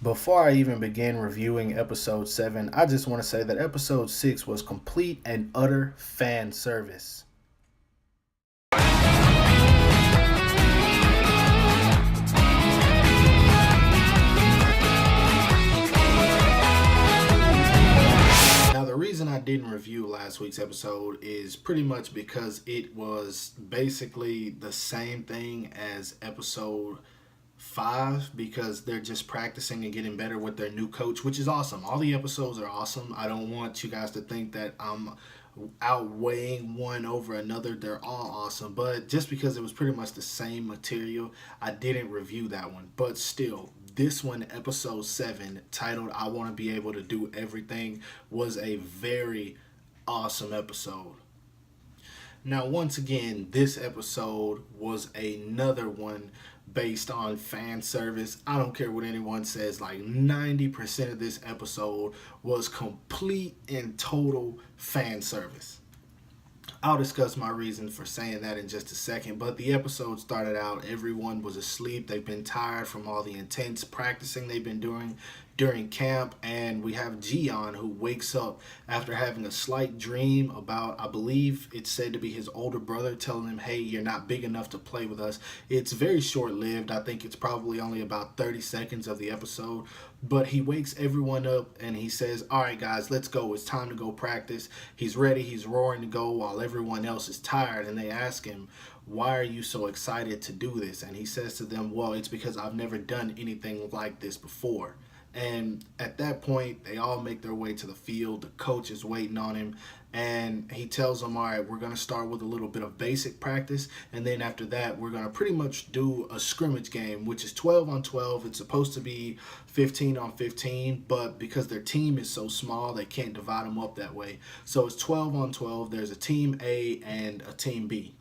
Before I even begin reviewing episode 7, I just want to say that episode 6 was complete and utter fan service. Now, the reason I didn't review last week's episode is pretty much because it was basically the same thing as episode 5, because they're just practicing and getting better with their new coach, which is awesome. All the episodes are awesome. I don't want you guys to think that I'm outweighing one over another. They're all awesome, but just because it was pretty much the same material, I didn't review that one. But still, this one, episode 7, titled I Want to Be Able to Do Everything, was a very awesome episode. Now, once again, this episode was another one based on fan service. I don't care what anyone says, like 90% of this episode was complete and total fan service. I'll discuss my reason for saying that in just a second, but the episode started out, everyone was asleep. They've been tired from all the intense practicing they've been doing during camp, and we have Gion, who wakes up after having a slight dream about, I believe it's said to be his older brother, telling him, hey, you're not big enough to play with us. It's very short-lived. I think it's probably only about 30 seconds of the episode, but he wakes everyone up and he says, all right, guys, let's go. It's time to go practice. He's ready. He's roaring to go while everyone else is tired, and they ask him, why are you so excited to do this? And he says to them, well, it's because I've never done anything like this before. And at that point, they all make their way to the field. The coach is waiting on him, and he tells them, all right, we're going to start with a little bit of basic practice, and then after that, we're going to pretty much do a scrimmage game, which is 12 on 12. It's supposed to be 15 on 15, but because their team is so small, they can't divide them up that way. So it's 12 on 12. There's a team A and a team B.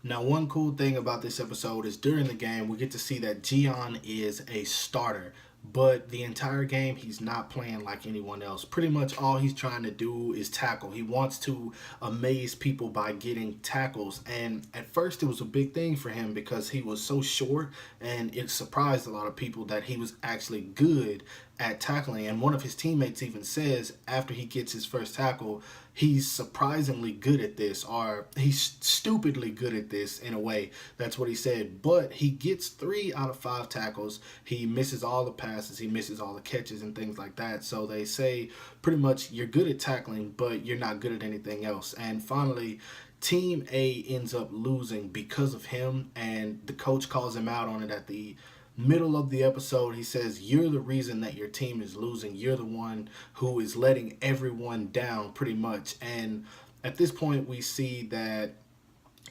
Now, one cool thing about this episode is during the game, we get to see that Gion is a starter. But the entire game, he's not playing like anyone else. Pretty much all he's trying to do is tackle. He wants to amaze people by getting tackles. And at first, it was a big thing for him because he was so short, and it surprised a lot of people that he was actually good at tackling. And one of his teammates even says after he gets his first tackle, he's surprisingly good at this, or he's stupidly good at this in a way. That's what he said. But he gets 3 out of 5 tackles. He misses all the passes. He misses all the catches and things like that. So they say pretty much you're good at tackling, but you're not good at anything else. And finally, Team A ends up losing because of him, and the coach calls him out on it at the middle of the episode. He says, you're the reason that your team is losing. You're the one who is letting everyone down pretty much. And at this point, we see that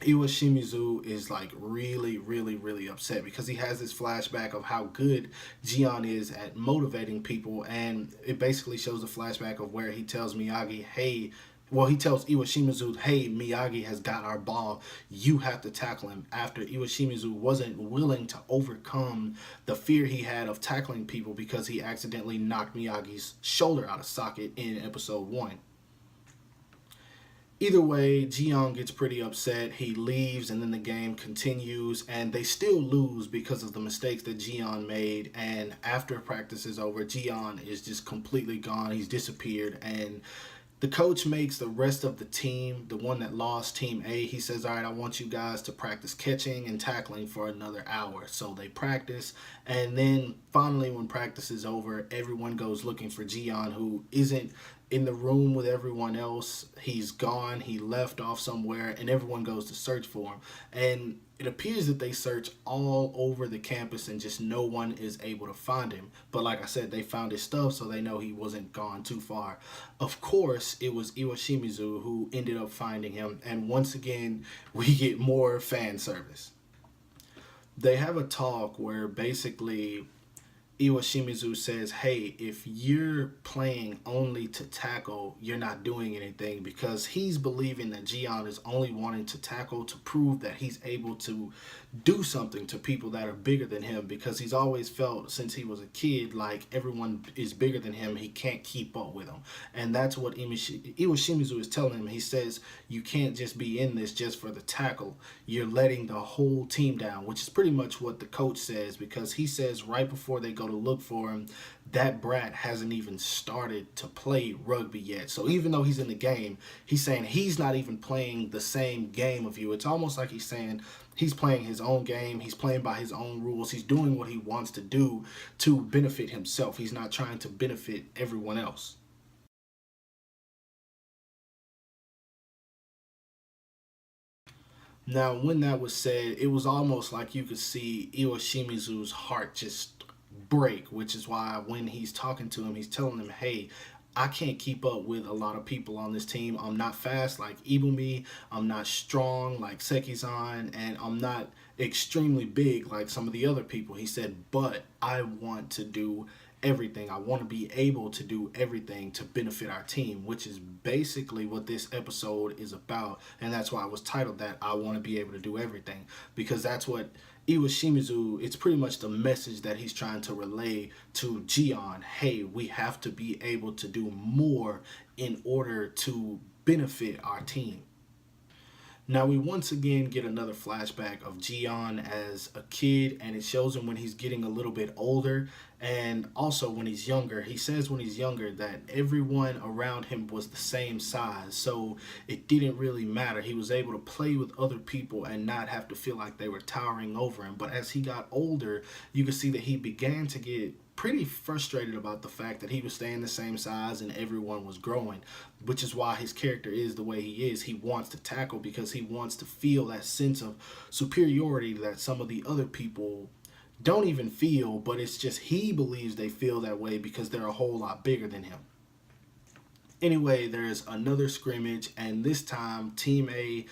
Iwashimizu is like really upset because he has this flashback of how good Gion is at motivating people, and it basically shows a flashback of where he tells Miyagi, hey, well, he tells Iwashimizu, hey, Miyagi has got our ball. You have to tackle him. After Iwashimizu wasn't willing to overcome the fear he had of tackling people because he accidentally knocked Miyagi's shoulder out of socket in episode 1. Either way, Gion gets pretty upset. He leaves, and then the game continues, and they still lose because of the mistakes that Gion made. And after practice is over, Gion is just completely gone. He's disappeared, and the coach makes the rest of the team, the one that lost, Team A, he says, all right, I want you guys to practice catching and tackling for another hour. So they practice, and then finally when practice is over, everyone goes looking for Gion, who isn't in the room with everyone else. He's gone. He left off somewhere, and everyone goes to search for him. And it appears that they search all over the campus and just no one is able to find him. But like I said, they found his stuff, so they know he wasn't gone too far. Of course, it was Iwashimizu who ended up finding him, and once again, we get more fan service. They have a talk where basically Iwashimizu says, hey, if you're playing only to tackle, you're not doing anything, because he's believing that Gion is only wanting to tackle to prove that he's able to do something to people that are bigger than him, because he's always felt since he was a kid like everyone is bigger than him. He can't keep up with them. And that's what Iwashimizu is telling him. He says, you can't just be in this just for the tackle. You're letting the whole team down, which is pretty much what the coach says, because he says right before they go to look for him, that brat hasn't even started to play rugby yet. So even though he's in the game, he's saying he's not even playing the same game of you. It's almost like he's saying he's playing his own game. He's playing by his own rules. He's doing what he wants to do to benefit himself. He's not trying to benefit everyone else. Now, when that was said, it was almost like you could see Iwashimizu's heart just break, which is why when he's talking to him, he's telling him, hey, I can't keep up with a lot of people on this team. I'm not fast like Ibumi. I'm not strong like Sekizan. And I'm not extremely big like some of the other people. He said, but I want to do everything. I want to be able to do everything to benefit our team, which is basically what this episode is about. And that's why I was titled that, I want to be able to do everything, because that's what Iwashimizu, it's pretty much the message that he's trying to relay to Gion. Hey, we have to be able to do more in order to benefit our team. Now we once again get another flashback of Gion as a kid, and it shows him when he's getting a little bit older, and also when he's younger. He says when he's younger that everyone around him was the same size, so it didn't really matter. He was able to play with other people and not have to feel like they were towering over him. But as he got older, you could see that he began to get pretty frustrated about the fact that he was staying the same size and everyone was growing, which is why his character is the way he is. He wants to tackle because he wants to feel that sense of superiority that some of the other people don't even feel, but it's just he believes they feel that way because they're a whole lot bigger than him. Anyway, there's another scrimmage, and this time Team A,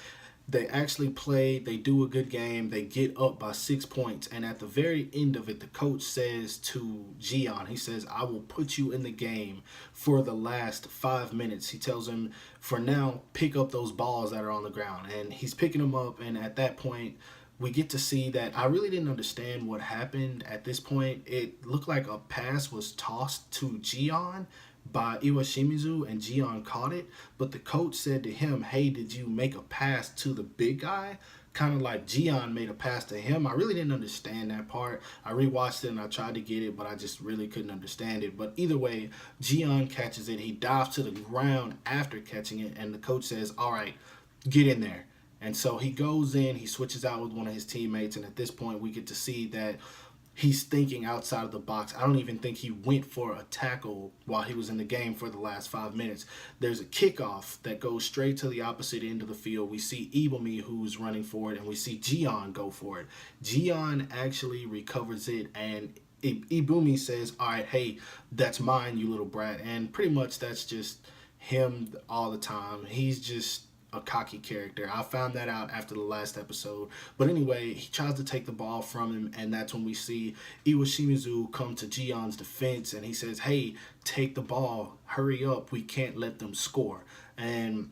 they actually play, they do a good game, they get up by 6 points, and at the very end of it, the coach says to Gion, he says, I will put you in the game for the last 5 minutes. He tells him, for now, pick up those balls that are on the ground, and he's picking them up, and at that point, we get to see that I really didn't understand what happened at this point. It looked like a pass was tossed to Gion by Iwashimizu, and Gion caught it, but the coach said to him, hey, did you make a pass to the big guy? Kind of like Gion made a pass to him. I really didn't understand that part. I rewatched it and I tried to get it, but I just really couldn't understand it. But either way, Gion catches it. He dives to the ground after catching it, and the coach says, all right, get in there. And so he goes in, he switches out with one of his teammates, and at this point we get to see that he's thinking outside of the box. I don't even think he went for a tackle while he was in the game for the last 5 minutes. There's a kickoff that goes straight to the opposite end of the field. We see Ibumi who's running for it, and we see Gion go for it. Gion actually recovers it, and Ibumi says, all right, hey, that's mine, you little brat. And pretty much that's just him all the time. He's just a cocky character. I found that out after the last episode. But anyway, he tries to take the ball from him, and that's when we see Iwashimizu come to Gion's defense, and he says, hey, take the ball, hurry up, we can't let them score. And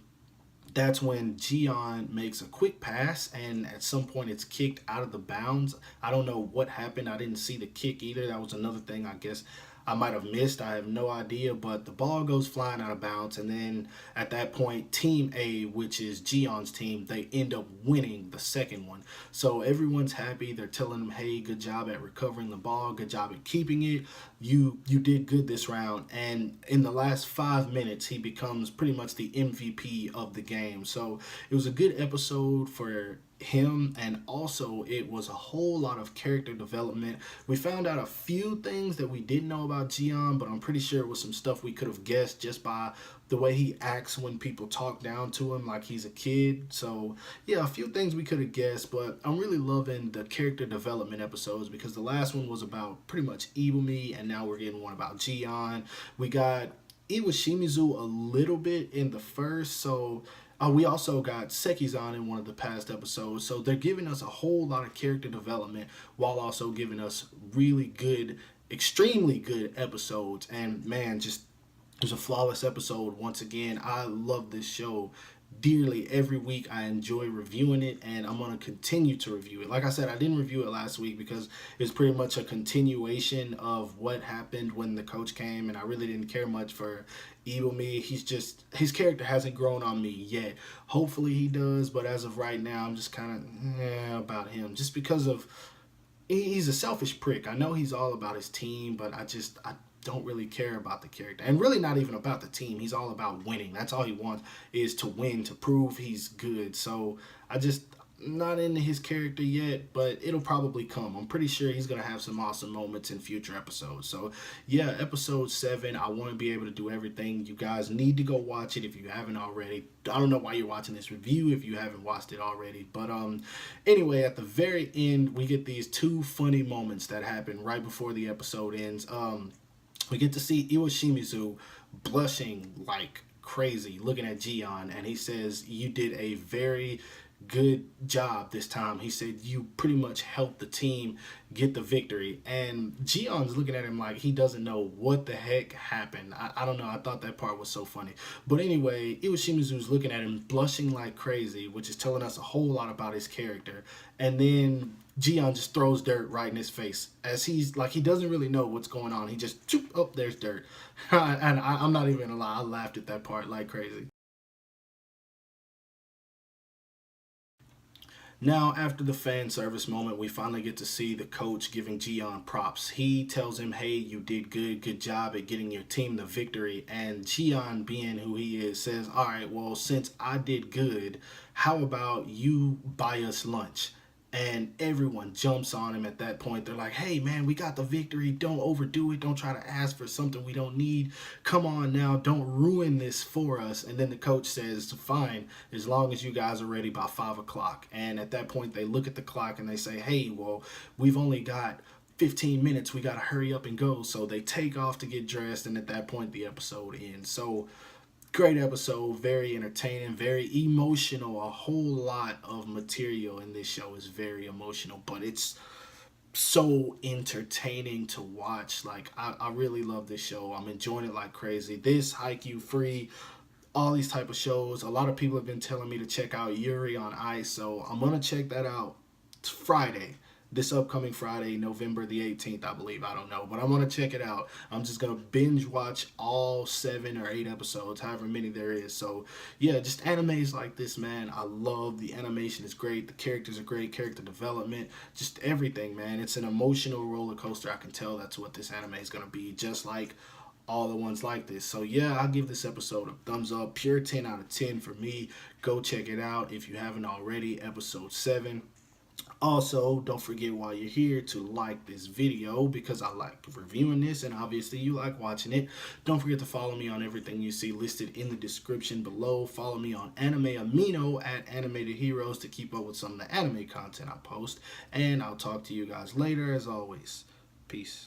that's when Gion makes a quick pass, and at some point it's kicked out of the bounds. I don't know what happened. I didn't see the kick either. That was another thing I guess I might have missed. I have no idea, but the ball goes flying out of bounds, and then at that point, Team A, which is Gion's team, they end up winning the second one. So everyone's happy. They're telling him, hey, good job at recovering the ball. Good job at keeping it. You did good this round. And in the last 5 minutes, he becomes pretty much the MVP of the game. So it was a good episode for him, and also it was a whole lot of character development. We found out a few things that we didn't know about Gion, but I'm pretty sure it was some stuff we could have guessed just by the way he acts when people talk down to him like he's a kid. So yeah, a few things we could have guessed, but I'm really loving the character development episodes, because the last one was about pretty much Ibumi, and now we're getting one about Gion. We got Iwashimizu a little bit in the first, so we also got Sekizan in one of the past episodes. So they're giving us a whole lot of character development while also giving us really good, extremely good episodes. And man, just it was a flawless episode once again. I love this show dearly every week. I enjoy reviewing it, and I'm going to continue to review it. Like I said, I didn't review it last week because it's pretty much a continuation of what happened when the coach came, and I really didn't care much for Evil Me. His character hasn't grown on me yet. Hopefully he does, but as of right now, I'm just kind of about him, just because of he's a selfish prick. I know he's all about his team, but I don't really care about the character, and really not even about the team. He's all about winning. That's all he wants, is to win, to prove he's good. So I just not into his character yet, but it'll probably come. I'm pretty sure he's gonna have some awesome moments in future episodes. So yeah, episode 7, I want to be able to do everything. You guys need to go watch it if you haven't already. I don't know why you're watching this review if you haven't watched it already, but anyway, at the very end we get these 2 funny moments that happen right before the episode ends. We get to see Iwashimizu blushing like crazy looking at Gion, and he says, "You did a very good job this time." He said, "You pretty much helped the team get the victory." And Gion's looking at him like he doesn't know what the heck happened. I don't know. I thought that part was so funny. But anyway, Iwashimizu's looking at him blushing like crazy, which is telling us a whole lot about his character. And then Gion just throws dirt right in his face, as he's like, he doesn't really know what's going on. He just, oh, there's dirt. And I'm not even gonna lie, I laughed at that part like crazy. Now, after the fan service moment, we finally get to see the coach giving Gion props. He tells him, "Hey, you did good job at getting your team the victory." And Gion, being who he is, says, "All right, well, since I did good, how about you buy us lunch?" And everyone jumps on him at that point. They're like, "Hey man, we got the victory. Don't overdo it. Don't try to ask for something we don't need. Come on now, don't ruin this for us." And then the coach says, "Fine, as long as you guys are ready by 5 o'clock." And at that point, they look at the clock and they say, "Hey, well, we've only got 15 minutes. We got to hurry up and go." So they take off to get dressed, and at that point, the episode ends. So great episode, very entertaining, very emotional. A whole lot of material in this show is very emotional, but it's so entertaining to watch. Like, I really love this show. I'm enjoying it like crazy. This, Haikyuu, Free, all these type of shows. A lot of people have been telling me to check out Yuri on Ice, so I'm gonna check that out. It's Friday, this upcoming Friday, November the 18th, I believe. I don't know, but I'm gonna check it out. I'm just gonna binge watch all 7 or 8 episodes, however many there is. So yeah, just animes like this, man, I love. The animation is great, the characters are great, character development, just everything, man. It's an emotional roller coaster. I can tell that's what this anime is gonna be, just like all the ones like this. So yeah, I'll give this episode a thumbs up. Pure 10 out of 10 for me. Go check it out if you haven't already. Episode 7. Also, don't forget while you're here to like this video, because I like reviewing this and obviously you like watching it. Don't forget to follow me on everything you see listed in the description below. Follow me on Anime Amino at Animated Heroes to keep up with some of the anime content I post. And I'll talk to you guys later as always. Peace.